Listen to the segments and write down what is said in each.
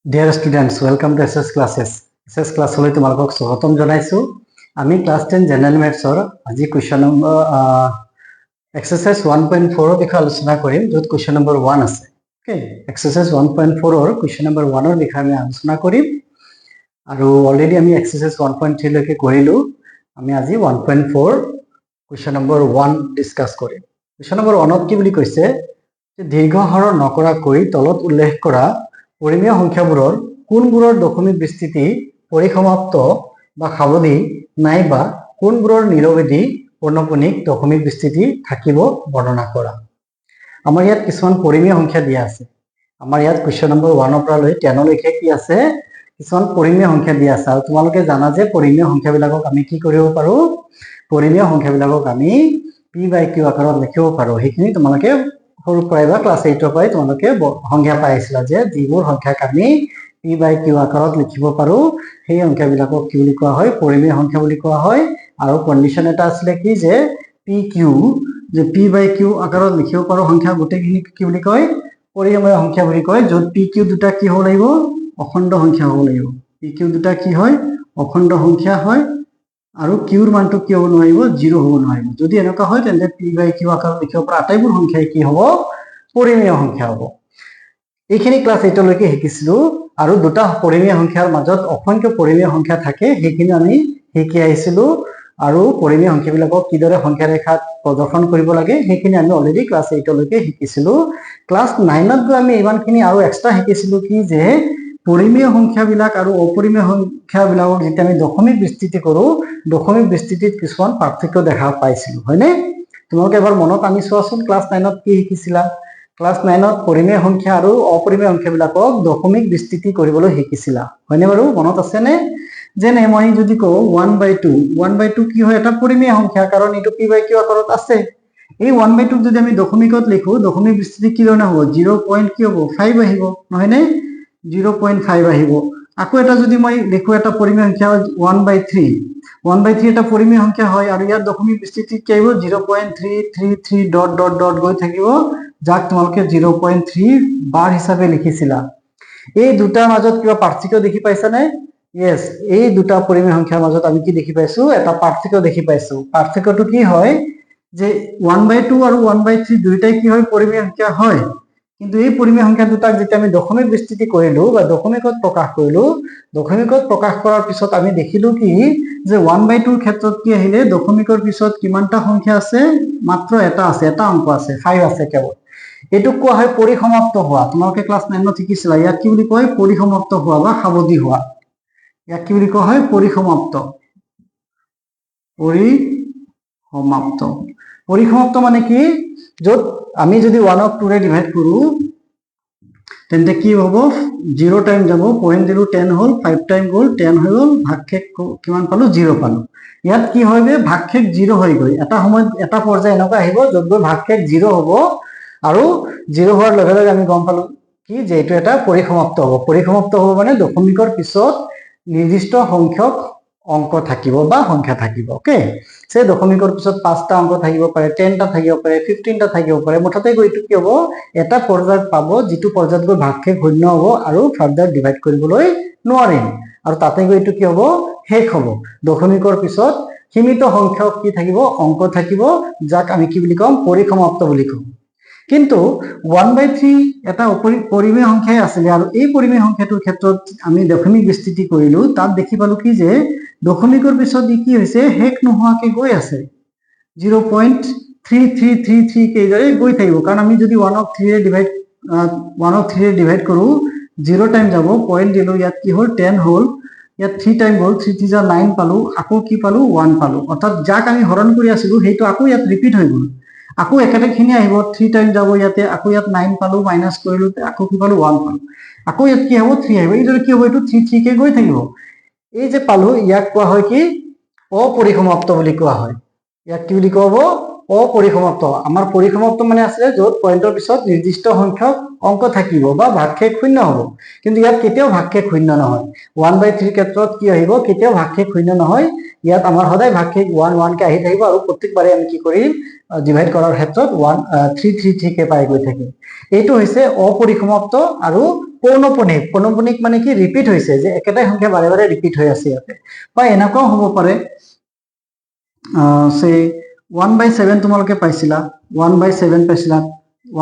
Dear students, welcome to SS Classes. SS Class হলে তোমালোকক স্বাগতম জনাইছো। আমি ক্লাস 10 জেনারেল ম্যাথছৰ আজি কোৱেশ্চন নম্বৰ এক্সাৰসাইজ 1.4 ৰ বিষয়ে আলোচনা কৰিম, য'ত কোৱেশ্চন নম্বৰ 1 আছে। ওকে, এক্সাৰসাইজ 1.4 ৰ কোৱেশ্চন নম্বৰ 1 ৰ বিষয়ে আমি আলোচনা কৰিম। আৰু অলৰেডি আমি এক্সাৰসাইজ 1.3 লৈকে কৰিলো। আমি আজি 1.4 কোৱেশ্চন নম্বৰ 1 ডিসকাস কৰিম। কোৱেশ্চন নম্বৰ 1 ত কি বুলি কৈছে যে দীৰ্ঘ হৰণ নকৰাকৈ তলত উল্লেখ কৰা পৰিমেয় সংখ্যাবোৰৰ কোনবোৰৰ দশমিক বিস্তৃতি পৰিসমাপ্ত বা সাৱধি নাইবা কোনবোৰৰ নিৰবেদী পূৰ্ণপণিক দশমিক বিস্তৃতি থাকিব বৰ্ণনা কৰা। আমাৰ ইয়াত কিছুমান পৰিমেয় সংখ্যা দিয়া আছে। আমাৰ ইয়াত কোৱেশ্চন নম্বৰ 1 পৰা লৈ 10 লৈকে কি আছে, কিছুমান পৰিমেয় সংখ্যা দিয়া আছে। আৰু তোমালোকে জানা যে পৰিমেয় সংখ্যাবিলাকক আমি কি কৰিব পাৰো, পৰিমেয় সংখ্যাবিলাকক আমি p/q আকাৰত লিখিব পাৰো। সেইখিনি তোমালোকে সৰু পৰাই বা ক্লাস 8 পৰাই তোমালোকে সংজ্ঞা পাইছিলা যে যিবোৰ সংখ্যাক আমি p/q আকাৰত লিখিব পাৰো সেই সংখ্যাবিলাকক কি বুলি কোৱা হয়, পৰিমেয় সংখ্যা বুলি কোৱা হয়। আৰু কন্ডিশন এটা আছিল কি যে pq যে p/q আকাৰত লিখিব পাৰো সংখ্যা গোটেইখিনি কি বুলি কয়, পৰিমেয় সংখ্যা বুলি কয়। য'ত pq দুটা কি হ'ব লাগিব, অখণ্ড সংখ্যা হ'ব লাগিব। pq দুটা কি হয়, অখণ্ড সংখ্যা হয়। আৰু কিউৰ মানটো কি হ'ব নোৱাৰিব, 0 হ'ব নোৱাৰিব। যদি এনেকুৱা হয় তেন্তে p/q আকাৰত লিখিব পৰা আটাইবোৰ সংখ্যাই কি হ'ব, পৰিমেয় সংখ্যা হ'ব। এইখিনি ক্লাস 8 লৈকে শিকিছিলো। আৰু দুটা পৰিমেয় সংখ্যাৰ মাজত অসংখ্য পৰিমেয় সংখ্যা থাকে, সেইখিনি আমি শিকি আহিছিলো। আৰু পৰিমেয় সংখ্যাবিলাকক কিদৰে সংখ্যা ৰেখাত প্ৰদৰ্শন কৰিব লাগে সেইখিনি আমি অলৰেডি ক্লাস 8 লৈকে শিকিছিলো। ক্লাস 9 ত গৈ আমি ইমানখিনি আৰু এক্সট্ৰা শিকিছিলো কি যে পৰিমেয় সংখ্যাবিলাক আৰু অপৰিমেয় সংখ্যাবিলাকক যেতিয়া আমি দশমিক বিস্তৃতি কৰো, দশমিক বিস্তৃতিত কিছুমান পাৰ্থক্য দেখা পাইছিলো, হয়নে? তোমালোকে এবাৰ মনত আনি চোৱাচোন, ক্লাস 9 ত কি শিকিছিলা। ক্লাস 9 ত পৰিমেয় সংখ্যা আৰু অপৰিমেয় সংখ্যাবিলাকক দশমিক বিস্তৃতি কৰিবলৈ শিকিছিলা, হয়নে বাৰু? মনত আছে নে? যেনে মই যদি কওঁ 1/2, 1/2 কি হয়, এটা পৰিমেয় সংখ্যা, কাৰণ এইটো p/q আকাৰত আছে। এই 1/2 যদি আমি দশমিকত লিখো, দশমিক বিস্তৃতি কি ধৰণে হ'ব, 0.5 আহিব, নহয়নে? 0.5 আহিব। আকৌ এটা যদি মই লিখো এটা পৰিমেয় সংখ্যা 1/3, 1/3 এটা পৰিমেয় সংখ্যা হয়। আৰু ইয়াৰ দশমিক বিস্তৃতি কি আহিব, 0.333 ডট ডট ডট গৈ থাকিব, যাক তোমালোকে 0.3 বাৰ হিচাপে লিখিছিলা। এই দুটাৰ মাজত কিবা পাৰ্থক্য দেখি পাইছানে? ইয়েস, এই দুটা পৰিমেয় সংখ্যাৰ মাজত আমি কি দেখি পাইছো, এটা পাৰ্থক্য দেখি পাইছো। পাৰ্থক্যটো কি হয় যে 1/2 আৰু 1/3 দুইটাই কি হয়, পৰিমেয় সংখ্যা হয়। কিন্তু এই পৰিমেয় সংখ্যা দুটাক যেতিয়া আমি দশমিক বিস্তৃতি কৰিলো বা দশমিকত প্ৰকাশ কৰিলো, দশমিকত প্ৰকাশ কৰাৰ পিছত আমি দেখিলো কি যে 1/2 ক্ষেত্ৰত কি আহিলে, দশমিকৰ পিছত কিমানটা সংখ্যা আছে, মাত্ৰ এটা আছে, এটা অংক আছে, 5 আছে কেৱল। এইটোক কোৱা হয় পৰিসমাপ্ত হোৱা। তোমালোকে ক্লাস 9 ত শিকিছিলা, ইয়াক কি বুলি কয়, পৰিসমাপ্ত হোৱা বা সাৱধি হোৱা। ইয়াক কি বুলি কোৱা হয়, পৰিসমাপ্ত। পৰিসমাপ্ত, পৰিসমাপ্ত মানে কি, য'ত আমি যদি 1 ক 2 ৰে ডিভাইড কৰো তেন্তে কি হ'ব, 0 টাইম যাব, 0.0 10 হ'ল, 5 টাইম গ'ল, 10 হৈ গ'ল, ভাগশেষ কিমান পালো, 0 পালো। ইয়াত কি হয় যে ভাগশেষ 0 হৈ গৈ এটা সময়ত এটা পৰ্যায় এনেকুৱা আহিব য'ত গৈ ভাগশেষ 0 হ'ব। আৰু 0 হোৱাৰ লগে লগে আমি গম পালো কি যে এইটো এটা পৰিসমাপ্ত হ'ব। পৰিসমাপ্ত হ'ব মানে দশমিকৰ পিছত নিৰ্দিষ্ট সংখ্যক অংক থাকিব বা সংখ্যা থাকিব। ওকে, সে দশমিকৰ পিছত 5টা অংক থাকিব পাৰে, 10টা থাকিব পাৰে, 15টা থাকিব পাৰে। মুঠতে গৈ এইটো কি হ'ব, এটা পৰ্যায়ত পাব যিটো পৰ্যায়ত গৈ ভাগশেষ শূন্য হ'ব আৰু ফাৰ্দাৰ ডিভাইড কৰিবলৈ নোৱাৰিম। আৰু তাতে গৈ এইটো কি হ'ব, শেষ হ'ব। দশমিকৰ পিছত সীমিত সংখ্যক কি থাকিব, অংক থাকিব, যাক আমি কি বুলি কম, পৰিসমাপ্ত বুলি কম। কিন্তু 1/3 এটা পৰিমেয় সংখ্যাই আছিলে। আৰু এই পৰিমেয় সংখ্যাটোৰ ক্ষেত্ৰত আমি দশমিক বিস্তৃতি কৰিলো, তাত দেখি পালো কি যে দশমিকৰ পিছত ই কি হৈছে, শেষ নোহোৱাকে গৈ আছে, 0.3333 কেইদৰে গৈ থাকিব। কাৰণ আমি যদি 1 ক 3 ৰে ডিভাইড কৰো, 0 টাইম যাব, পইণ্ট দিলো, ইয়াত কি হ'ল, 10 হ'ল, ইয়াত 3 টাইম গ'ল, 3 3 9 পালো, আকৌ কি পালো, 1 পালো। অৰ্থাৎ যাক আমি হৰণ কৰি আছিলো সেইটো আকৌ ইয়াত ৰিপিট হৈ গ'ল, আকৌ একেটাখিনি আহিব, 3 টাইম যাব ইয়াতে, আকৌ ইয়াত 9 পালো, মাইনাস কৰিলো, আকৌ কি পালো, 1 পালো, আকৌ ইয়াত কি হ'ব, 3 আহিব। এইদৰে কি হ'ব, এইটো 3 3 কে গৈ থাকিব। এই যে পালো, ইয়াক কোৱা হয় কি, অপৰিসমাপ্ত বুলি কোৱা হয়। ইয়াক কি বুলি কোৱা হ'ব, অপৰিসমাপ্ত। আমাৰ পৰিসমাপ্ত মানে আছে য'ত পইণ্টৰ পিছত নিৰ্দিষ্ট সংখ্যক অংক থাকিব বা ভাগশেষ শূন্য হ'ব। কিন্তু ইয়াত কেতিয়াও ভাগশেষ শূন্য নহয়। 1/3 ক্ষেত্ৰত কি আহিব, কেতিয়াও ভাগশেষ শূন্য নহয়। ইয়াত আমাৰ সদায় ভাগশেষ 1 1 কে আহি থাকিব। আৰু প্ৰত্যেকবাৰে আমি কি কৰিম, ডিভাইড কৰাৰ ক্ষেত্ৰত 3 3 3 কে পাই গৈ থাকিম। এইটো হৈছে অপৰিসমাপ্ত আৰু পৌনপুনিক মানে কি ৰিপিট হৈছে, যে একেটাই সংখ্যা বাৰে বাৰে ৰিপিট হৈ আছে ইয়াতে। বা এনেকুৱাও হ'ব পাৰে সে 1/7 তোমালোকে পাইছিলা, 1/7 পাইছিলা,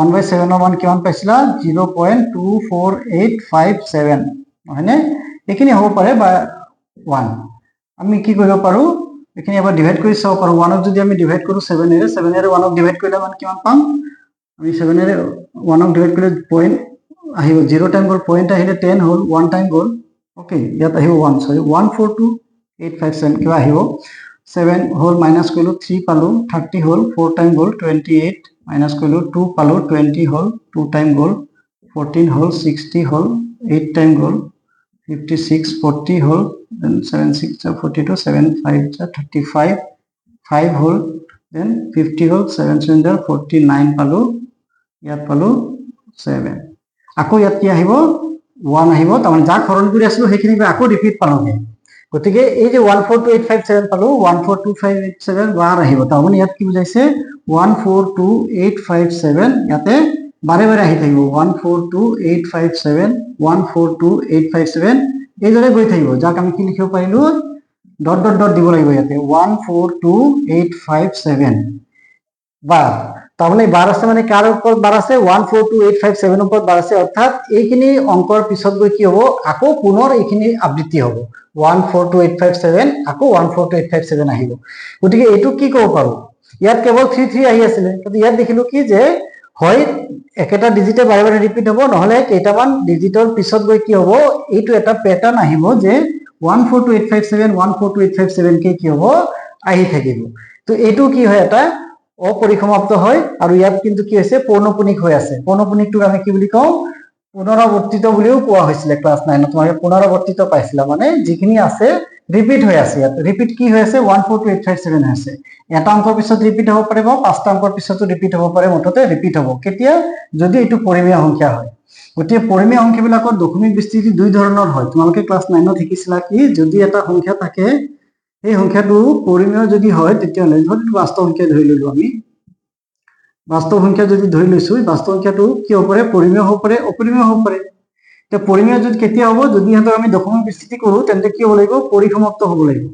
1/7 ৰ মান কিমান পাইছিলা 0.24857 হয়নে? এইখিনি হ'ব পাৰে বা 1। আমি কি কৰিব পাৰো, এইখিনি এবাৰ ডিভাইড কৰি চাব পাৰো। 1ক যদি আমি ডিভাইড কৰো 7 এৰে, 7 এৰে 1ক ডিভাইড কৰিলে মান কিমান পাম, আমি 7 এৰে 1ক ডিভাইড কৰিলে পইণ্ট আহিব, 0 টাইম গ'ল, পইণ্ট আহিলে 10 হ'ল, 1 টাইম গ'ল। ওকে, ইয়াত আহিব 1, সৰি 142857 কিবা আহিব। 7 হ'ল মাইনাস কৰিলো 3 পালো, 30 হ'ল, 4 টাইম গ'ল 28, মাইনাস কৰিলো 2 পালো 20 হ'ল, 2 টাইম গ'ল, 14 হ'ল, 60 হ'ল, 8 টাইম গ'ল, 56, 40 হ'ল, then 7 6 42, 7 5 35, 5 হ'ল, then 50 হ'ল, 7 7 49 পালো, ইয়াত পালো 7। আকৌ ইয়াত কি আহিব 1 আহিব, তাৰমানে যাক হৰণ কৰি আছিলো সেইখিনি আকৌ ৰিপিট পালোগে। গতিকে এই যে 142857 পালো, 142587 বাৰ আহিব, তাৰমানে ইয়াত কি বুজাইছে 142857 ইয়াতে বাৰে বাৰে আহি থাকিব, 142857 142857 এইদৰে গৈ থাকিব, যাক আমি কি লিখিব পাৰিলো ডট ডট ডট দিব লাগিব ইয়াতে 142857 বাৰ। তাৰমানে বাৰ আছে মানে কাৰ ওপৰত বাৰ আছে 142857 ওপৰত বাৰ আছে, অৰ্থাৎ এইখিনি অংকৰ পিছত গৈ কি হ'ব আকৌ পুনৰ এইখিনি আবৃত্তি হ'ব, 142857 আকৌ 142857 আহিব। গতিকে এইটো কি ক'ব পাৰো, ইয়াত কেৱল 33 আহি আছিলে, কিন্তু ইয়াত দেখিলো কি যে হয় একেটা ডিজিটে বাৰে বাৰে ৰিপিট হ'ব, নহলে কেইটামান ডিজিটৰ পিছত গৈ কি হ'ব এইটো এটা প্যাটাৰ্ন আহিব যে 142857 142857 কে কি হ'ব আহি থাকিব। তো এইটো কি হয় এটা অপৰিসমাপ্ত হয়, আৰু ইয়াত কিন্তু কি হৈছে পৌনপুনিক হৈ আছে। পৌনপুনিকটোক আমি কি বুলি কওঁ পুনৰাবৰ্তিত বুলিও কোৱা হৈছিলে ক্লাছ 9 তোমালোকে পুনৰাবৰ্তিত পাইছিলা, মানে যিখিনি আছে ৰিপিট হৈ আছে। ইয়াত ৰিপিট কি হৈ আছে 14287 হৈ আছে, এটা অংকৰ পিছত ৰিপিট হ'ব পাৰে বা পাঁচটা অংকৰ পিছতো ৰিপিট হ'ব পাৰে, মুঠতে ৰিপিট হ'ব কেতিয়া যদি এইটো পৰিমেয় সংখ্যা হয়। গতিকে পৰিমেয় সংখ্যাবিলাকৰ দশমিক বিস্তৃতি দুই ধৰণৰ হয়, তোমালোকে ক্লাছ 9ত শিকিছিলা কি যদি এটা সংখ্যা থাকে এই সংখ্যাটো পৰিমেয় যদি হয় তেতিয়াহ'লে ধৰি বাস্তৱ সংখ্যা ধৰি ললো, আমি বাস্তৱ সংখ্যা যদি ধৰি লৈছো, বাস্তৱ সংখ্যাটো কি হ'ব পাৰে পৰিমেয় হ'ব পাৰে অপৰিমেয় হ'ব পাৰে। এতিয়া পৰিমেয় যদি কেতিয়া হ'ব যদি ইহঁতক আমি দশমিক বিস্তৃতি কৰো তেন্তে কি হ'ব লাগিব পৰিসমাপ্ত হ'ব লাগিব,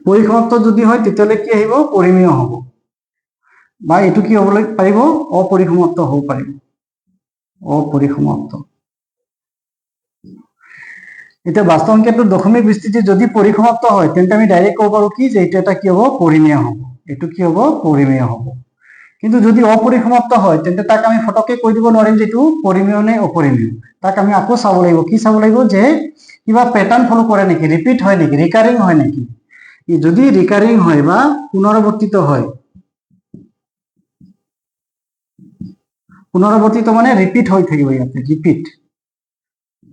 পৰিসমাপ্ত যদি হয় তেতিয়াহ'লে কি আহিব পৰিমেয় হ'ব, বা এইটো কি হ'ব পাৰিব অপৰিসমাপ্ত হ'ব পাৰিব, অপৰিসমাপ্ত। এতিয়া বাস্তৱ সংখ্যাটোৰ দশমিক বিস্তৃতি যদি পৰিসমাপ্ত হয় তেন্তে আমি ডাইৰেক্ট ক'ব পাৰো কি যে এইটো এটা কি হ'ব পৰিমেয় হ'ব, এইটো কি হ'ব পৰিমেয় হ'ব। কিন্তু যদি অপৰিসমাপ্ত হয় তেন্তে তাক আমি ফটকে কৈ দিব নোৱাৰিম যে এইটো পৰিমেয় নে অপৰিমেয়, তাক আমি আকৌ চাব লাগিব। কি চাব লাগিব যে কিবা প্যাটাৰ্ন ফলো কৰে নেকি, ৰিপিট হয় নেকি, ৰিকাৰিং হয় নেকি। যদি ৰিকাৰিং হয় বা পুনরাবর্তিত হয়, পুনরাবর্তিত মানে রিপিট হয়ে থাকিব, ইয়াতে রিপিট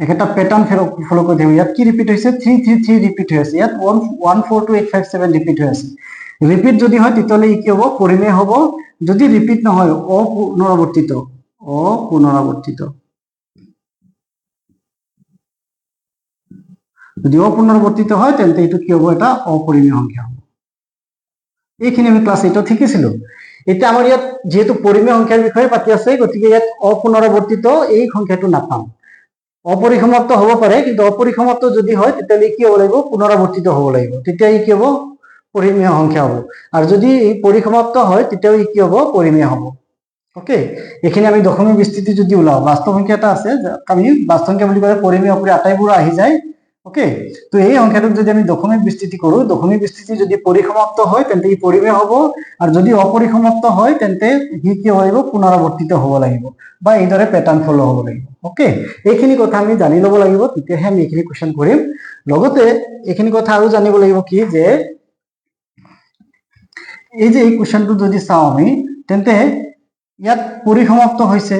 একটা প্যাটার্ন ফলো করে থাকিব। ইয়াত কি রিপিট হয়েছে 333 রিপিট হয়েছে, ইয়াত 142857 রিপিট হয়েছে। রিপিট যদি হয় তেতিয়াহ'লে কি হ'ব পৰিমেয় হ'ব, যদি ৰিপিট নহয় অপুনৰাবৰ্তিত, অপুনৰাবৰ্তিত। যদি অপুনৰাবৰ্তিত হয় তেন্তে এইটো কি হ'ব এটা অপৰিমেয় সংখ্যা হ'ব। এইখিনি আমি ক্লাছ 8ত শিকিছিলো। এতিয়া আমাৰ ইয়াত যেহেতু পৰিমেয় সংখ্যাৰ বিষয়ে পাতি আছে গতিকে ইয়াত অপুনৰাবৰ্তিত এই সংখ্যাটো নাপাম, অপৰিসমাপ্ত হ'ব পাৰে, কিন্তু অপৰিসমাপ্ত যদি হয় তেতিয়াহ'লে কি হ'ব লাগিব পুনৰাবৰ্তিত হ'ব লাগিব, তেতিয়া ই কি হ'ব পৰিমেয় সংখ্যা হ'ব। আৰু যদি এই পৰিসমাপ্ত হয় তেতিয়াও ই কি হ'ব পৰিমেয় হ'ব। ওকে, এইখিনি আমি দশমিক বিস্তৃতি যদি ওলাও বাস্তৱ সংখ্যা এটা আছে, আমি বাস্তৱ সংখ্যা বুলি ক'লে পৰিমেয় অপৰিমেয় আটাইবোৰ আহি যায়। ওকে, তো এই সংখ্যাটোক যদি আমি দশমিক বিস্তৃতি কৰো, দশমিক বিস্তৃতি যদি পৰিসমাপ্ত হয় তেন্তে ই পৰিমেয় হ'ব, আৰু যদি অপৰিসমাপ্ত হয় তেন্তে ই কি হ'ব লাগিব পুনৰাবৰ্তিত হ'ব লাগিব, বা এইদৰে প্যাটাৰ্ন ফলো হ'ব লাগিব। ওকে, এইখিনি কথা আমি জানি ল'ব লাগিব, তেতিয়াহে আমি এইখিনি কুৱেশ্যন কৰিম। লগতে এইখিনি কথা আৰু জানিব লাগিব কি যে এই যে এই কুৱেশ্যনটো যদি চাওঁ আমি তেন্তে ইয়াত পৰিসমাপ্ত হৈছে,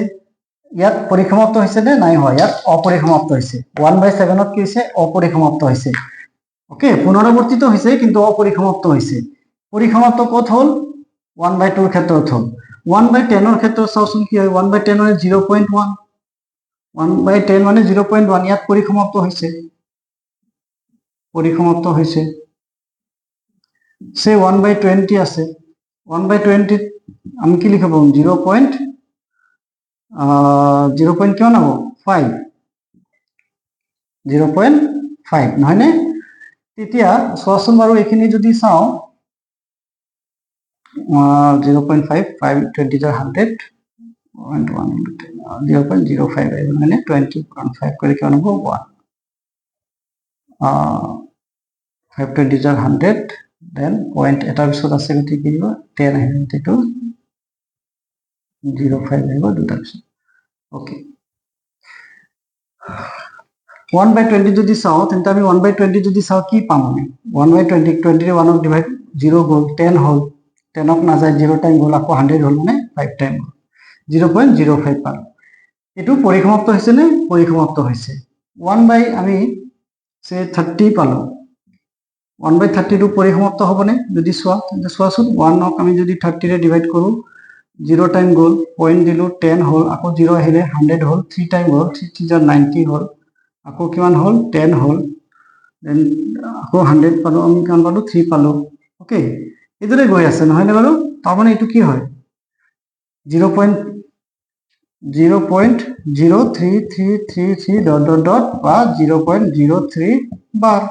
ইয়াত পৰিসমাপ্ত হৈছে নে নাই হোৱা, ইয়াত অপৰিসমাপ্ত হৈছে। 1/7 কি হৈছে অপৰিসমাপ্ত হৈছে। ওকে, পুনৰাবৰ্তিত হৈছে কিন্তু অপৰিসমাপ্ত হৈছে। পৰিসমাপ্ত ক'ত হ'ল 1/2 ক্ষেত্ৰত হ'ল। 1/10 ক্ষেত্ৰত চাওচোন কি হয়, 1/10 মানে 0.1, 1/10 মানে 0.1, ইয়াত পৰিসমাপ্ত হৈছে, পৰিসমাপ্ত হৈছে। সে 1/20 আছে, 1/20 আমি কি লিখিব 0.20 0. কিমান হ'ব 5 0.5 নহয়নে তেতিয়া চোৱাচোন বাৰু এইখিনি যদি চাওঁ 0.5 5 20 100 0.05 মানে 20.5 করে কিমান হ'ব 1 5 20 100 দেন পয়েন্ট এটাৰ পিছত আছে গতি কি হ'ব 10 আহিব এইটো 0.5 আহিব দুটাৰ পিছত ওকে 1/20 যদি চাওঁ তেন্তে আমি 1/20 যদি চাওঁ কি পাম আমি 1/20 20 ৰে 1 ডিভাইড 0 গ'ল 10 হ'ল 10ক নাযায় 0 টাইম গ'ল আকৌ 100 হ'ল মানে 5 টাইম হ'ল 0.05 পালো এটো পরিসমাপ্ত হইছে নে পরিসমাপ্ত হইছে 1 আমি সে 30 পালো 1/30 টু পরিসমাপ্ত হবনে যদি সোয়া তাহলে সোয়াছুন 1ক আমি যদি 30 রে ডিভাইড করু 0 টাইম গোল পয়েন্ট দিলু 10 হল আকৌ 0 আহিলে 100 হল 3 টাইম হল 3 90 হল আকৌ কিমান হল 10 হল দেন আকৌ 100 পালো আমি কিমান পালো 3 পালো ওকে এদৰে গৈ আছে নহয় নে বাৰু তাৰ মানে এটো কি হয় 0.0333 ডট বা 0.03 বার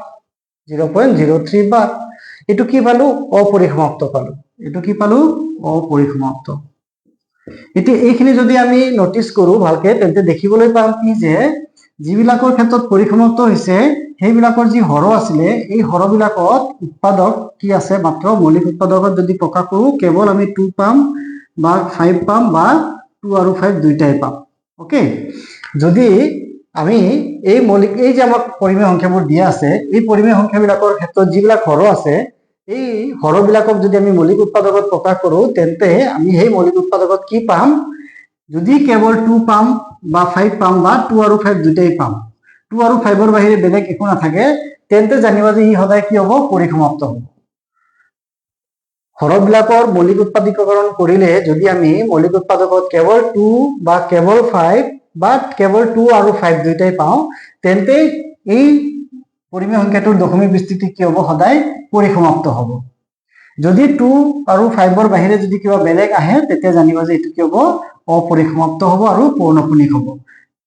0.03 বার এটো কি পালো অপরিসমাপ্ত পালো এটো কি পালো অপরিসমাপ্ত এতিয়া এইখিনি যদি আমি নোটিস কৰো ভালকে তেন্তে দেখিবলৈ পাম কি যে যিবিলাকৰ ক্ষেত্ৰত পৰিসমাপ্ত হৈছে সেইবিলাকৰ যি হৰ আছিলে এই হৰবিলাকত উৎপাদক কি আছে মাত্ৰ মৌলিক উৎপাদকত যদি প্ৰকাশ কৰো কেৱল আমি 2 পাম বা 5 পাম বা 2 আৰু 5 দুইটাই পাম ওকে যদি আমি এই মৌলিক এই যে আমাক পৰিমেয় সংখ্যাবোৰ দিয়া আছে এই পৰিমেয় সংখ্যাবিলাকৰ ক্ষেত্ৰত যিবিলাক হৰ আছে এই হৰবিলাকক যদি আমি মৌলিক উৎপাদকত প্ৰকাশ কৰো তেন্তে আমি সেই মৌলিক উৎপাদকত কি পাম যদি কেৱল 2 পাম বা 5 পাম বা 2 আৰু 5 দুইটাই পাম 2 আৰু 5 ৰ বাহিৰে বেলেগ একো নাথাকে তেন্তে জানিবা যে ই সদায় কি হ'ব পরিসমাপ্ত হ'ব হৰবিলাকৰ মৌলিক উৎপাদকীকৰণ কৰিলে যদি আমি মৌলিক উৎপাদকত কেৱল 2 বা কেৱল 5 বা কেৱল 2 আৰু 5 দুইটাই পাওঁ তেন্তে এই পৰিমেয় সংখ্যাটোৰ দশমিক বিস্তৃতি কি হ'ব সদায় পৰিসমাপ্ত হ'ব যদি 2 আৰু 5 ৰ বাহিৰে যদি কিবা বেলেগ আহে তেতিয়া জানিবা যে এটো কি হ'ব অপরিসমাপ্ত হ'ব আৰু পৌনঃপুনিক হ'ব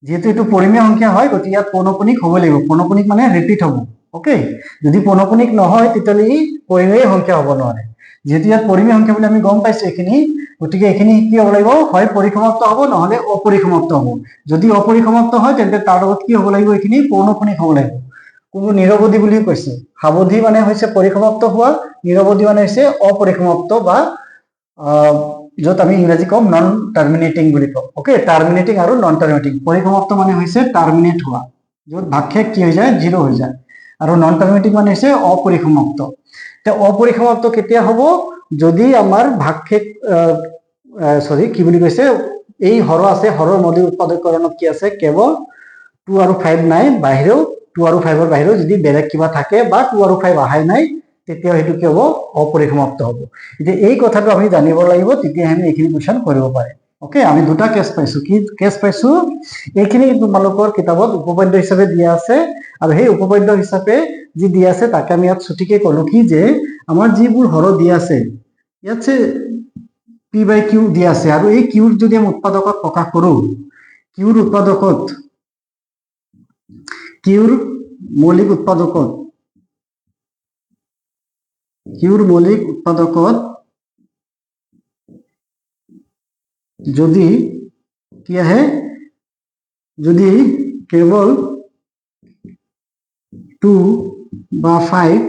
যেহেতু এটো পৰিমেয় সংখ্যা হয় গতি ইয়াত পৌনঃপুনিক হ'ব লাগিব পৌনঃপুনিক মানে ৰিপিট হ'ব ওকে যদি পৌনঃপুনিক নহয় তেতিয়ালে ই পৰিমেয় সংখ্যা হ'ব নোৱাৰে যেহেতু ইয়াত পৰিমেয় সংখ্যা বুলি আমি গম পাইছো এখিনি গতিকে এখিনি কি হ'ব লাগিব হয় পরিসমাপ্ত হ'ব নহলে অপরিসমাপ্ত হ'ব যদি অপরিসমাপ্ত হয় তেন্তে তাৰ লগত কি হ'ব লাগিব এখিনি পৌনঃপুনিক হ'ব লাগিব কোনো নিৰবধি বুলি কৈছে সাবধি মানে হৈছে পৰিসমাপ্ত হোৱা নিৰবধি মানে হৈছে অপৰিসমাপ্ত বা যত আমি ইংৰাজী কম নন টাৰ্মিনেটিং বুলি কম ওকে টাৰ্মিনেটিং আৰু নন টাৰ্মিনেটিং পৰিসমাপ্ত মানে হৈছে টাৰ্মিনেট হোৱা যত ভাগশেষ কি হৈ যায় 0 হৈ যায় আৰু নন টাৰ্মিনেটিং মানে হৈছে অপৰিসমাপ্ত তে অপৰিসমাপ্ত কেতিয়া হ'ব যদি আমাৰ ভাগশেষ সৰি কি বুলি কৈছে এই হৰ আছে হৰৰ মৌলিক উৎপাদকীকৰণত কি আছে কেৱল 2 আৰু 5 নাই বাহিৰেও 2 আৰু 5 ৰ বাহিৰেও যদি বেলেগ কিবা থাকে বা 2 আৰু 5 আহাই নাই তেতিয়া হেতু কি হ'ব অপরিসমাপ্ত হ'ব এতিয়া এই কথাটো আমি জানিব লাগিব তেতিয়া আমি এইখিনি কোৱেশ্চন কৰিব পাৰে ওকে আমি দুটা কেস পাইছো কি কেস পাইছো এইখিনি তোমালোকৰ কিতাপত উপপাদ্য হিচাপে দিয়া আছে আৰু সেই উপপাদ্য হিচাপে যি দিয়া আছে তাকে আমি ইয়াত ছুটিকে কলো কি যে আমাৰ যিবোৰ হৰ দিয়া আছে ইয়াত যে p/q দিয়া আছে আৰু এই q যদি আমি উৎপাদকত প্ৰকাশ কৰো q উৎপাদকত q মৌলিক উৎপাদকত যদি কি আহে যদি কেৱল 2 বা 5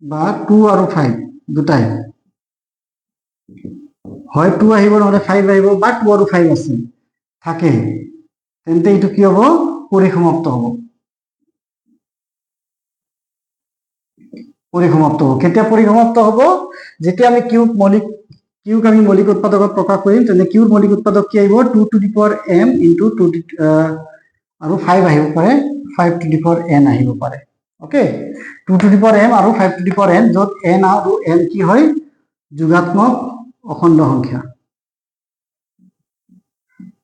বা 2 আৰু 5 দুটাই হয় 2 আহিব নহলে 5 আহিব বা 2 আৰু 5 আছে থাকে তেন্তে এটো কি হ'ব পরিসমাপ্ত হ'ব পরিসমাপ্ত হ'ব কেতিয়া পরিসমাপ্ত হ'ব যেতিয়া আমি কিউব আমি মৌলিক উৎপাদকত প্ৰকাশ কৰিম তেনে কিউৰ মৌলিক উৎপাদক কি আহিব 2 to the power m into 2 আৰু 5 আহিব পাৰে 5 to the power n আহিব পাৰে okay 2 to the power m আৰু 5 to the power n যত n আৰু n কি হয় যোগাত্মক অখণ্ড সংখ্যা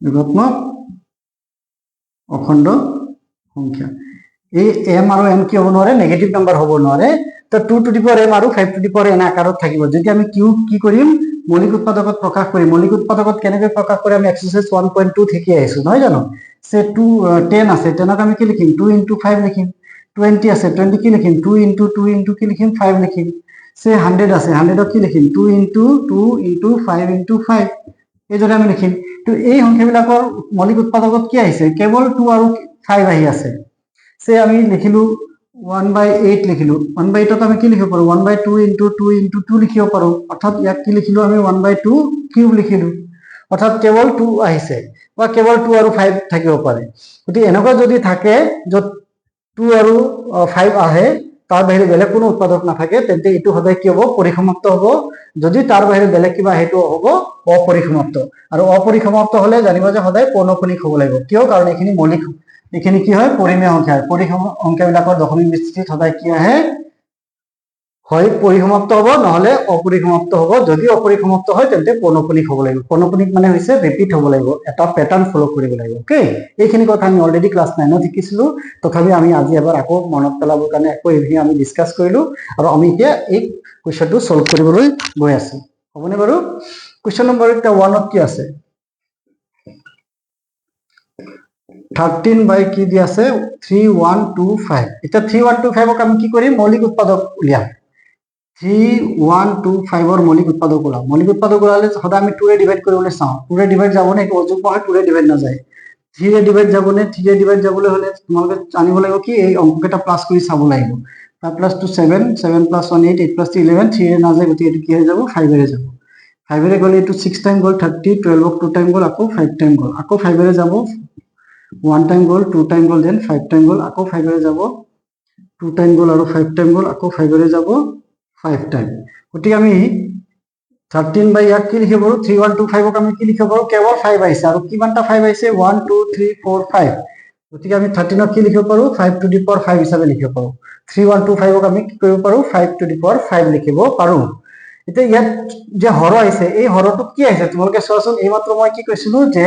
যোগাত্মক অখণ্ড সংখ্যা এই m আৰু n কি হ'ব নোৱাৰে নেগেটিভ নাম্বাৰ হ'ব নোৱাৰে তো 2 to the power m আৰু 5 to the power n আকাৰত থাকিব যদি আমি q কি কৰিম মৌলিক উৎপাদকত প্ৰকাশ কৰি মৌলিক উৎপাদকত কেনেকৈ প্ৰকাশ কৰি আমি এক্সাৰসাইজ 1.2 শিকি আহিছো নহয় জানো সে 2 10 আছে 10ক আমি কি লিখিম 2 * 5 লিখিম 20 আছে 20 কি লিখিম 2 * 2 * কি লিখিম 5 লিখিম সে 100 আছে 100ক কি লিখিম 2 * 2 * 5 * 5 এইদৰে আমি লিখিম তো এই সংখ্যাবিলাকৰ মৌলিক উৎপাদকত কি আহিছে কেৱল 2 আৰু 5 আহি আছে সে আমি লিখিলো 1/8 লিখিলো 1/8ত আমি কি লিখিব পাৰো 1/2 * 2 * 2 লিখিব পাৰো অৰ্থাৎ ইয়াক কি লিখিলো আমি 1/2 কিউব লিখিলো অৰ্থাৎ কেৱল 2 আহিছে বা কেৱল 2 আৰু 5 থাকিব পাৰে গতিকে এনেকুৱা যদি থাকে য'ত 2 আৰু 5 আহে তাৰ বাহিৰে বেলেগ কোনো উৎপাদক নাথাকে তেন্তে এইটো সদায় কি হ'ব পৰিসমাপ্ত হ'ব যদি তাৰ বাহিৰে বেলেগ কিবা হেতু হ'ব অপৰিসমাপ্ত আৰু অপৰিসমাপ্ত হলে জানিবা যে সদায় পৌনঃপুনিক হ'ব লাগিব কিয় কাৰণ এইখিনি মৌলিক এইখিনি কি হয় পৰিমেয় সংখ্যা পৰিসম সংখ্যাবিলাকৰ দশমিক বিস্তৃতিত সদায় কি আহে হয় পৰিসমাপ্ত হ'ব নহলে অপৰিসমাপ্ত হ'ব যদি অপৰিসমাপ্ত হয় তেন্তে পৌনঃপুনিক হ'ব লাগিব পৌনঃপুনিক মানে হৈছে ৰিপিট হ'ব লাগিব এটা প্যাটাৰ্ন ফলো কৰিব লাগিব ওকে এইখিনি কথা আমি অলৰেডি ক্লাস 9ত শিকিছিলো তথাপি আমি আজি এবাৰ আকৌ মনত পেলাবৰ কাৰণে আকৌ এইখিনি আমি ডিসকাস কৰিলো আৰু আমি এতিয়া এই কোৱেশ্চনটো সলভ কৰিবলৈ গৈ আছো হ'বনে বাৰু কোৱেশ্চন নম্বৰ 1ত কি আছে 13 বাই কি দি আছে 3125 এটা 3125ক আমি কি কৰিম মৌলিক উৎপাদক উলিয়াম 3125 ৰ মৌলিক উৎপাদক ওলাম মৌলিক উৎপাদক ওলালে সদায় আমি 2 ৰে ডিভাইড কৰিবলৈ চাওঁ 2 ৰে ডিভাইড যাব নে অযুগ্ম হয় 2 ৰে ডিভাইড নাযায় 3 ৰে ডিভাইড যাব নে 3 ৰে ডিভাইড যাবলৈ হলে তোমালোকে জানিব লাগিব কি এই অংককেইটা প্লাস কৰি চাব লাগিব 5 + 2 7 7 + 1 8 8 + 3 11 3 ৰে নাযায় গতি এটো কি হৈ যাব 5 ৰে যাব 5 ৰে গলে এটো 6 টাইম গল 30 12ক 2 টাইম গল আকৌ 5 টাইম গল আকৌ 5 ৰে যাব 1 টাইম গল 2 টাইম গল দেন 5 টাইম গল আকৌ 5 ৰে যাব 2 টাইম গল আৰু 5 টাইম গল আকৌ 5 ৰে যাব 5 টাইম গতি আমি 13 বাই ইয়াক কি লিখিব পাৰো 3125ক আমি কি লিখিব পাৰো কেৱল 5 আহিছে আৰু কিমানটা 5 আহিছে 1 2 3 4 5 গতি আমি 13ক কি লিখিব পাৰো 5 টু দি পাৱাৰ 5 হিচাপে লিখিব পাৰো 3125ক আমি কি কৰিব পাৰো 5 টু দি পাৱাৰ 5 লিখিব পাৰো এতিয়া ইয়াত যে হৰ আহিছে এই হৰটো কি আহিছে তোমালোকে চোৱাচোন এইমাত্ৰ মই কি কৈছিলো যে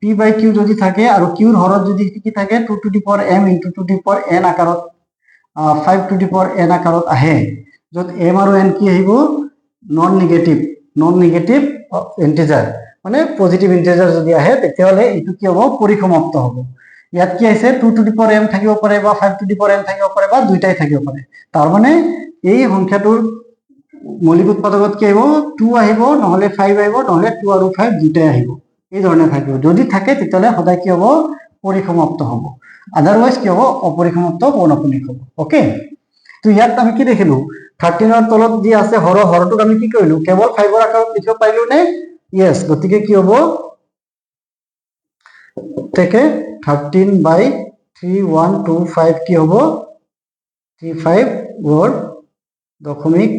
p বাই q যদি থাকে আৰু q ৰ হৰত যদি কি থাকে 2 to the power m * 2 to the power n আকাৰত 5 টু দি পাৱাৰ n আকাৰত আহে যত m আৰু n কি আহিব নন নেগেটিভ ইন্টিজাৰ মানে পজিটিভ ইন্টিজাৰ যদি আহে তেতিয়াহলে এইটো কি হ'ব পৰিসমাপ্ত হ'ব ইয়াত কি আছে 2 টু দি পাৱাৰ m থাকিব পাৰে বা 5 টু দি পাৱাৰ n থাকিব পাৰে বা দুইটাই থাকিব পাৰে তাৰ মানে এই সংখ্যাটোৰ মৌলিক উৎপাদকত কি আহিব 2 আহিব নহলে 5 আহিব নহলে 2 আৰু 5 দুইটাই আহিব এই ধৰণে থাকিব যদি থাকে তেতিয়াহলে সদায় কি হ'ব পৰিসমাপ্ত হ'ব আদাৰৱাইজ কি হ'ব অপৰিসমাপ্ত পৌনঃপুনিক হ'ব ওকে তো ইয়াত আমি কি দেখিলো 13 ৰ তলত যি আছে হৰটোক আমি কি কৰিলো কেৱল 5 ৰ আকাৰত লিখিব পাৰিলো নে ইয়েস গতিকে কি হ'ব তেকে 13 বাই 3125 কি হ'ব 35 ৰ দশমিক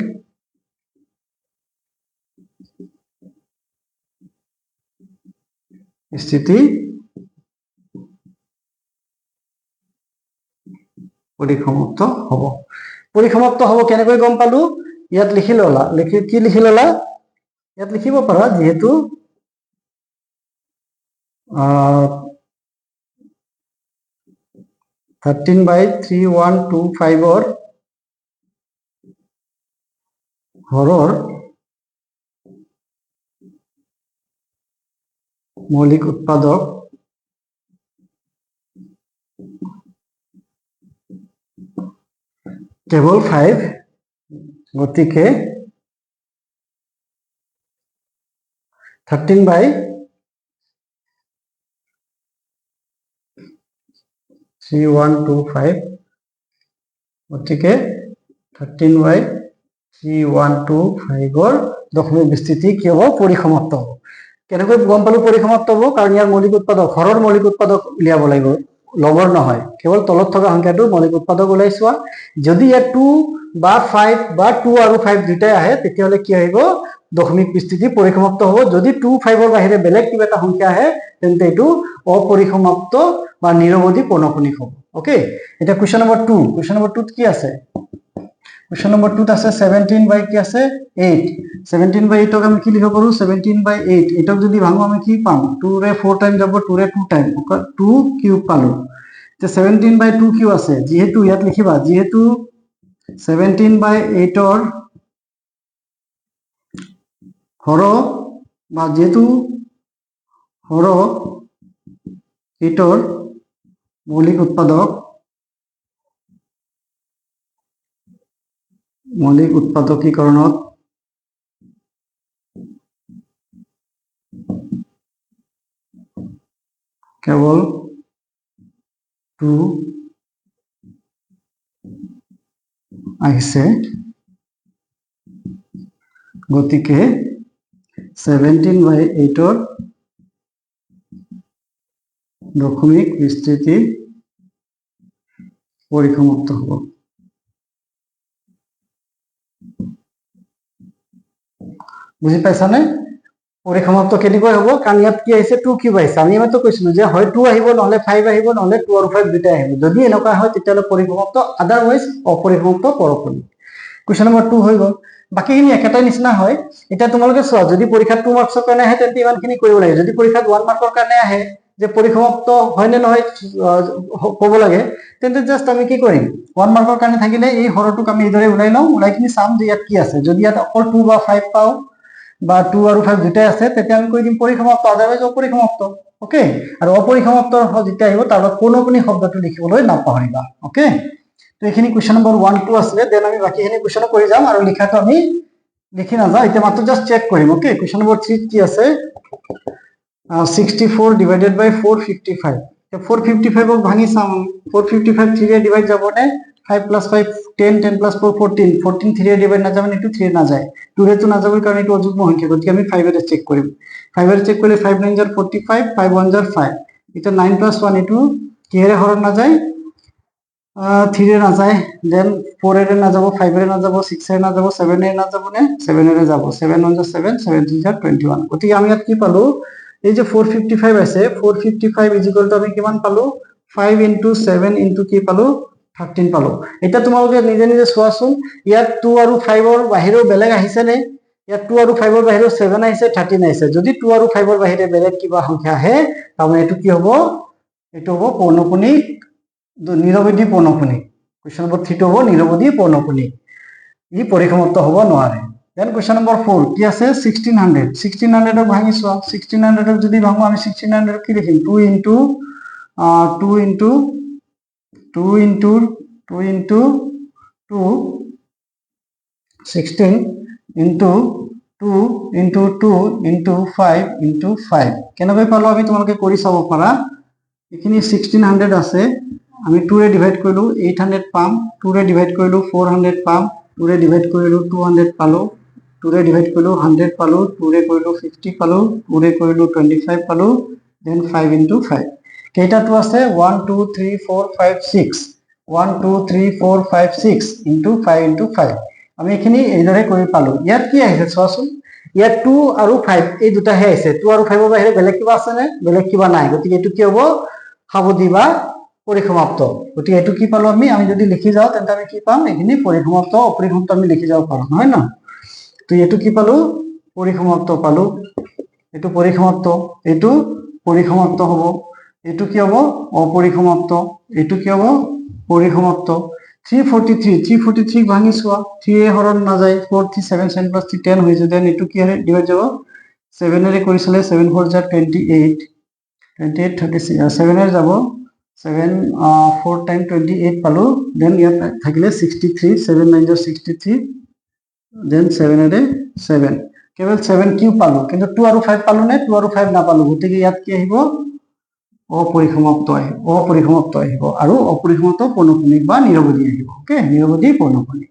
স্থিতি পৰিসমাপ্ত হ'ব পৰিসমাপ্ত হ'ব কেনেকৈ গম পালো ইয়াত লিখি ললা কি লিখি ললা ইয়াত লিখিব পাৰা যেহেতু 13 বাই 3125 ৰ হৰৰ মৌলিক উৎপাদক কেৱল 5 গতিকে 13 বাই 3125 গতিকে 13 বাই 3125 ৰ দশমিক বিস্তৃতি কি হ'ব পৰিসমাপ্ত হ'ব কেনেকৈ গম পালো পৰিসমাপ্ত হ'ব কাৰণ ইয়াৰ মৌলিক উৎপাদক হৰৰ মৌলিক উৎপাদক উলিয়াব লাগিব লগৰ নহয় কেৱল তলত থকা সংখ্যাটো মৌলিক উৎপাদক ওলাই চোৱা যদি ইয়াত 2 বা 5 বা 2 আৰু 5 দুইটাই আহে তেতিয়াহলে কি আহিব দশমিক বিস্তৃতি পৰিসমাপ্ত হ'ব যদি 2 5 ৰ বাহিৰে বেলেগ কিবা এটা সংখ্যা আহে তেন্তে এইটো অপৰিসমাপ্ত বা নিৰৱধি পৌনঃপুনিক হ'ব ওকে এটা কোৱেশ্চন নম্বৰ 2 ত কি আছে কোৱেশ্চন নম্বৰ 2 ত আছে 17 বাই কি আছে 8 17 বাই 8ক আমি কি লিখিব পাৰো 17 বাই 8 8ক যদি ভাঙো আমি কি পাম 2 ৰে 4 টাইম যাব 2 ৰে 2 টাইম 2 কিউব পালো তে 17 বাই 2 কিউ আছে যেহেতু ইয়াত লিখিবা যেহেতু 17 বাই 8 ৰ হৰ বা যেহেতু হৰ এইটোৰ মৌলিক উৎপাদকীকৰণত কেৱল 2 আহিছে, গতিকে 17/8 দশমিক বিস্তৃতি পৰিসমাপ্ত হব। বুঝি পাইছানে? পৰিসমাপ্ত কেনেকৈ হব? কাৰণ ইয়াত কি আহিছে 2 কিউব আহিছে। আমি এইমাত্ৰ কৈছিলো যে হয় 2 আহিব, নহলে 5 আহিব, নহলে 2 আৰু 5 দুটাই আহিব। যদি এনেকুৱা হয় তেতিয়াহলে পৰিসমাপ্ত, আদাৰৱাইজ অপৰিসমাপ্ত পৰকণিক। কুৱেশ্যন নম্বৰ 2 হৈ গ'ল। বাকীখিনি একেটাই নিচিনা হয়। এতিয়া তোমালোকে চোৱা, যদি পৰীক্ষাত 2 মাৰ্কছৰ কাৰণে আহে তেন্তে ইমানখিনি কৰিব লাগে। যদি পৰীক্ষাত 1 মাৰ্কৰ কাৰণে আহে যে পরিসমাপ্ত হয় নে নহয় ক'ব লাগে, তেন্তে জাস্ট আমি কি কৰিম, 1 মাৰ্কৰ কাৰণে থাকিলে এই হৰটোক আমি এইদৰে ওলাই লওঁ, ওলাই কিনি চাম যে ইয়াত কি আছে। যদি ইয়াত অকল 2 বা 5 পাওঁ বা 2 আৰু 5 দুটাই আছে, তেতিয়া আমি কৈ দিম পৰিসমাপ্ত, আদাৰৱাইজ অপৰিসমাপ্ত। ওকে, আৰু অপৰিসমাপ্ত যেতিয়া আহিব তাৰ লগত পৌনঃপুনিক শব্দটো লিখিবলৈ নাপাহৰিবা। ওকে, তো এইখিনি কুৱেশ্যন নম্বৰ 1 2 আছিলে। দেন আমি বাকীখিনি কুৱেশ্যন কৰি যাম, আৰু লিখাটো আমি লিখি নাযাওঁ, এতিয়া মাত্ৰ জাস্ট চেক কৰিম। ওকে, কুৱেশ্যন নম্বৰ 3 কি আছে? 64 divided by 455. 455 ভাঙি চাম। 455 3 এ ডিভাইড যাব নে? 5 plus 5 10, 10 plus 4 14, 14 3 এ ডিভাইড না যাবে না, 2 3 না যায়, 2 এ তো না যাবে কারণ এটা অযুগ্ম সংখ্যা, গতিকে আমি 5 এর চেক করিম। 5 এর চেক করলে 5 9 jar 45, 5 1 jar 5, এটা 9 plus 1 এটু কি এর হরণ না যায়, 3 এ না যায়, দেন 4 এর না যাব, 5 এর না যাব, 6 এর না যাব, 7 এর না যাব না, 7 এর যাব, 7 1 jar 7, 7 3 jar 21, গতিকে আমি ইয়াত কি পালো, এই যে 455 আছে, 455 ইজ ইকুয়াল টু আমি কিমান পালো, 5 into 7 into কি পালো, 13 পালো। এটা তোমালোকে নিজে নিজে চোৱাচোন, ইয়াত 2 আৰু 5 ৰ বাহিৰেও বেলেগ আহিছে নে? ইয়াত 2 আৰু 5 ৰ বাহিৰেও 7 আহিছে, 13 আহিছে। যদি 2 আৰু 5 ৰ বাহিৰে বেলেগ কিবা সংখ্যা আহে, তাৰমানে এইটো কি হ'ব, এইটো হ'ব পৌনঃপুনিক, নিৰৱধি পৌনঃপুনিক। কুৱেশ্যন নম্বৰ 3 হ'ব নিৰৱধি পৌনঃপুনিক, ই পৰিসমাপ্ত হ'ব নোৱাৰে। দেন কুৱেশ্যন নম্বৰ 4 কি আছে, 1600। 1600 ভাঙি চোৱা, 1600 যদি ভাঙো আমি 1600 কি লিখিম, 2 into 2 into 2 into 2 into 2, 16 into 2 into 2 into 5 into 5 কেনেকৈ পালো আমি, তোমালোকে কৰি চাব পাৰা। এইখিনি 1600 আছে, আমি 2 ৰে ডিভাইড কৰিলো 800 পাম, 2 ৰে ডিভাইড কৰিলো 400 পাম, 2 ৰে ডিভাইড কৰিলো 200 পালো, 2 ৰে ডিভাইড কৰিলো 100 পালো, 2 ৰে কৰিলো 50 পালো, 2 ৰে কৰিলো 25 পালো, দেন 5 into 5 কেইটাটো আছে, 1 2 3 4 5 6, 1 2 3 4 5 6 into 5 into 5 আমি এইখিনি এইদৰে কৰি পালো। ইয়াত কি আহিছে চোৱাচোন, ইয়াত 2 আৰু 5 এই দুটাহে আহিছে, 2 আৰু 5 ৰ বাহিৰে বেলেগ কিবা আছে নে? বেলেগ কিবা নাই, গতিকে এইটো কি হ'ব, সাৱধি বা পরিসমাপ্ত। গতিকে এইটো কি পালো আমি, আমি যদি লিখি যাও তেন্তে আমি কি পাম, এইখিনি পরিসমাপ্ত অপরিসমাপ্ত আমি লিখি যাব পাৰো, নহয় ন? তো এইটো কি পালো, পরিসমাপ্ত পালো, এইটো পরিসমাপ্ত, এইটো পরিসমাপ্ত হ'ব, এইটো কি হ'ব, অপরিসমাপ্ত, এইটো কি হ'ব, পরিসমাপ্ত। 343 ভাঙি চোৱা, 3 এ হৰণ না যায়, 4 3 7 7 plus 3 10 হৈছে, দেন এইটো কি হয় ডিভাইড যাব, 7 এৰে কৰি চালে 7 4 jar 28, 28 36, 7 এর যাব, 7 4 টাইম 28 পালো, দেন ইয়াত থাকিলে 63, 7 9 jar 63, দেন 7 এৰে 7, কেৱল 7 কিউব পালো, কিন্তু 2 আৰু 5 পালো নে? 2 আৰু 5 নাপালো, গতিকে ইয়াত কি আহিব, অপৰিসমাপ্ত আহিব, অপৰিসমাপ্ত আহিব, আৰু অপৰিসমাপ্ত পৌনঃপুনিক বা নিৰৱধি আহিব। ওকে, নিৰৱধি পৌনঃপুনিক।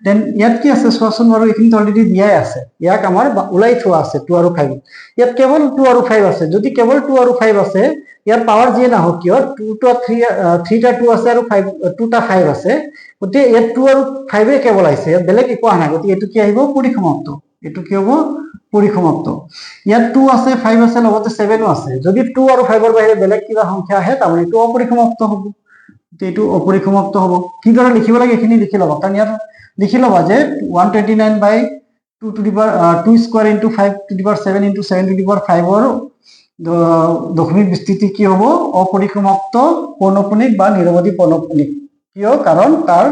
দেন ইয়াত কি আছে চোৱাচোন বাৰু, এইখিনি অলৰেডি দিয়াই আছে, ইয়াক আমাৰ ওলাই থোৱা আছে 2 আৰু 5, ইয়াত কেৱল 2 আৰু 5 আছে। যদি কেৱল 2 আৰু 5 আছে, ইয়াৰ পাৱাৰ যিয়ে নাহক কিয়, 2 টা 3 টা 2 আছে আৰু 5 2 টা 5 আছে, গতিকে ইয়াত 2 আৰু 5 এ কেৱল আহিছে, ইয়াত বেলেগ একো আহা নাই, গতিকে এইটো কি আহিব, পরিসমাপ্ত। এইটো কি হ'ব, পরিসমাপ্ত। ইয়াত 2 আছে 5 আছে, লগতে 7 ও আছে, যদি 2 আৰু 5 ৰ বাহিৰে বেলেগ কিবা সংখ্যা আহে তাৰমানে এইটো অপৰিসমাপ্ত হ'ব, এইটো অপৰিসমাপ্ত হ'ব। কিদৰে লিখিব লাগে এইখিনি লিখি ল'বা, কাৰণ ইয়াত লিখি ল'বা যে 129/2 to the power 2 square into 5 to the power 7 into 7 to the power 5 ৰ দশমিক বিস্তৃতি কি হ'ব, অপৰিসমাপ্ত পৌনঃপুনিক বা নিৰৱধি পৌনঃপুনিক। কিয়? কাৰণ তাৰ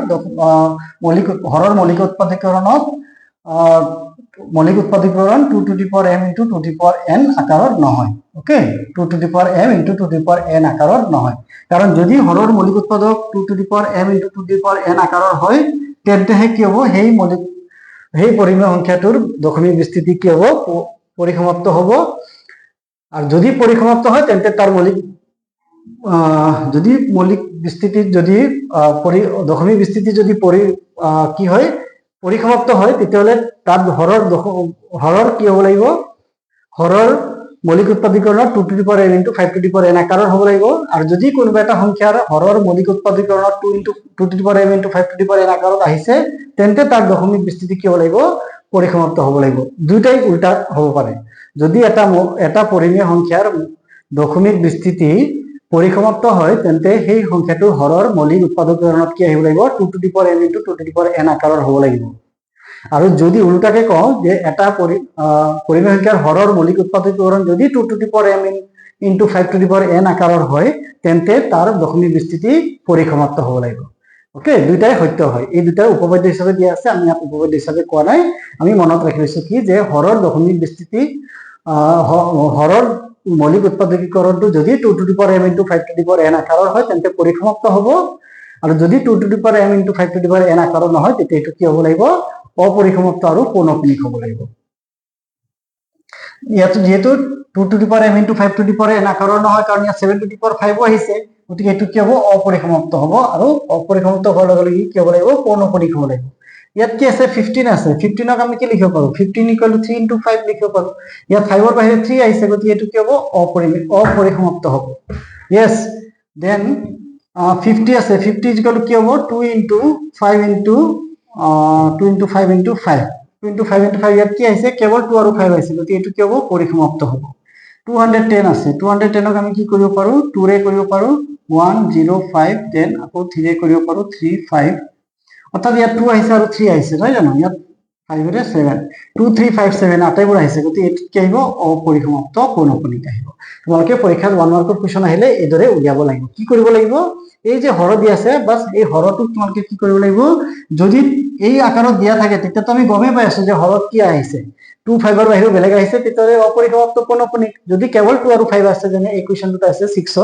মৌলিক হৰৰ মৌলিক উৎপাদকীকৰণত মৌলিক উৎপাদকীকৰণ 2 to the power m into 2 to the power n আকাৰৰ নহয় okay 2 to the power m into 2 to the power n আকাৰৰ নহয় কাৰণ যদি হৰৰ মৌলিক উৎপাদক 2 to the power m into 2 to the power n আকাৰৰ হয় তেন্তে কি হ'ব সেই পৰিমেয় সংখ্যাটোৰ দশমিক বিস্তৃতি কি হ'ব পরিসমাপ্ত হ'ব আর যদি পরিসমাপ্ত হয় তেন্তে তার যদি মৌলিক বিস্তৃতি যদি দশমিক বিস্তৃতি যদি কি হয় পরিসমাপ্ত হয় তেতিয়াহলে তার হৰৰ কি হ'ব লাগিব হৰৰ মৌলিক উৎপাদকীকৰণৰ 2 to the power n into 5 to the power n আকাৰৰ হ'ব লাগিব আৰু যদি কোনোবা এটা সংখ্যাৰ হৰৰ মৌলিক উৎপাদকীকৰণৰ 2 to the power m into 5 to the power n আকাৰত আহিছে তেন্তে তাৰ দশমিক বিস্তৃতি কি হ'ব লাগিব পৰিসমাপ্ত হ'ব লাগিব দুইটাই উল্টা হ'ব পাৰে যদি এটা পৰিমেয় সংখ্যাৰ দশমিক বিস্তৃতি পৰিসমাপ্ত হয় তেন্তে সেই সংখ্যাটোৰ হৰৰ মৌলিক উৎপাদকীকৰণত কি আহিব লাগিব 2 to the power m into 2 to the power n আকাৰৰ হ'ব লাগিব আৰু যদি উল্টাকে কওঁ যে এটা পৰিমেয় সংখ্যাৰ হৰৰ মৌলিক উৎপাদকীকৰণ যদি 2 to the power m into 5 to the power n আকাৰৰ হয় তেন্তে তাৰ দশমিক বিস্তৃতি পৰিসমাপ্ত হ'ব লাগিব ওকে দুইটাই সত্য হয় এই দুটাৰ উপপাদ্য হিচাপে দিয়া আছে আমি ইয়াত উপপাদ্য হিচাপে কোৱা নাই আমি মনত ৰাখি লৈছো কি যে হৰৰ দশমিক বিস্তৃতি হৰৰ মৌলিক উৎপাদকীকৰণটো যদি 2 to the power m into 5 to the power n আকাৰৰ হয় তেন্তে পৰিসমাপ্ত হ'ব আৰু যদি 2 to the power m into 5 to the power n আকাৰৰ নহয় তেতিয়া এটো কি হ'ব লাগিব অপৰিসমাপ্ত আৰু পৌনঃপুনিক হ'ব লাগিব ইয়াত যেহেতু 2 to the power m into 5 to the power n আকাৰৰ নহয় কাৰণ ইয়াত 7 to the power 5 আহিছে গতিকে এটো কি হ'ব অপরিসমাপ্ত হ'ব আৰু অপৰিসমাপ্ত হোৱাৰ লগে লগে কি হ'ব লাগিব পৌনঃপুনিক হ'ব লাগিব ইয়াত কি আছে 15 আছে 15ক আমি কি লিখিব পাৰো 15 3 into 5 লিখিব পাৰো ইয়াত 5ৰ বাহিৰে 3 আহিছে গতিকে এটো কি হ'ব অপরিসমাপ্ত হ'ব yes then 50 আছে 50 কি হ'ব 2 into 5 into 2 into 5 into 5 2 into 5 into 5 ইয়াত কি আহিছে কেৱল 2 আৰু 5 আহিছে গতিকে এটো কি হ'ব পৰিসমাপ্ত হ'ব 210 আছে 210ক আমি কি কৰিব পাৰো 2 ৰে কৰিব পাৰো 1 0 5 10 আকৌ 3 ৰে কৰিব পাৰো 3 5 অৰ্থাৎ ইয়াত 2 আহিছে আৰু 3 আহিছে নহয় জানো ইয়াত 5 ৰে 7 2 3 5 7 আটাইবোৰ আহিছে গতিকে এটো কি আহিব অপৰিসমাপ্ত পৌনঃপুনিক আহিব তোমালোকে পৰীক্ষাত 1 মাৰ্কৰ কোৱেশ্চন আহিলে এদৰে উলিয়াব লাগিব কি কৰিব লাগিব এই যে হৰ দি আছে বাস এই হৰটো তোমালোকে কি কৰিব লাগিব যদি এই আকাৰত দিয়া থাকে তেতিয়া তুমি গমে পাই আছো যে হৰত কি আহিছে 2 5 ৰ বাহিৰে বেলেগ আহিছে তেতিয়া অপৰিসমাপ্ত পৌনঃপুনিক যদি কেৱল 2 আৰু 5 আছে যেনে এই কোৱেশ্চনটো আছে 6ত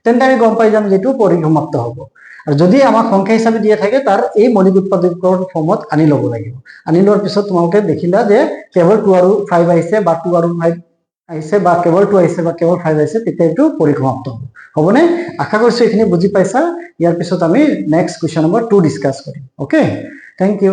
তেন্তে আমি গম পাই যাম যেটো পৰিসমাপ্ত হ'ব আৰু যদি আমাক সংখ্যা হিচাপে দিয়া থাকে তাৰ এই মৌলিক উৎপাদকীকৰণ ফৰ্মত আনি ল'ব লাগিব আনি লোৱাৰ পিছত তোমালোকে দেখিলা যে কেৱল 2 আৰু 5 আহিছে বা 2 আৰু 5 আহিছে বা কেৱল 2 আহিছে বা কেৱল 5 আহিছে তেতিয়া এটো পৰিসমাপ্ত হ'ব হ'বনে আশা কৰিছো এখিনি বুজি পাইছা ইয়াৰ পিছত আমি নেক্সট কোৱেশ্চন নম্বৰ 2 ডিসকাস কৰিম ওকে থ্যাংক ইউ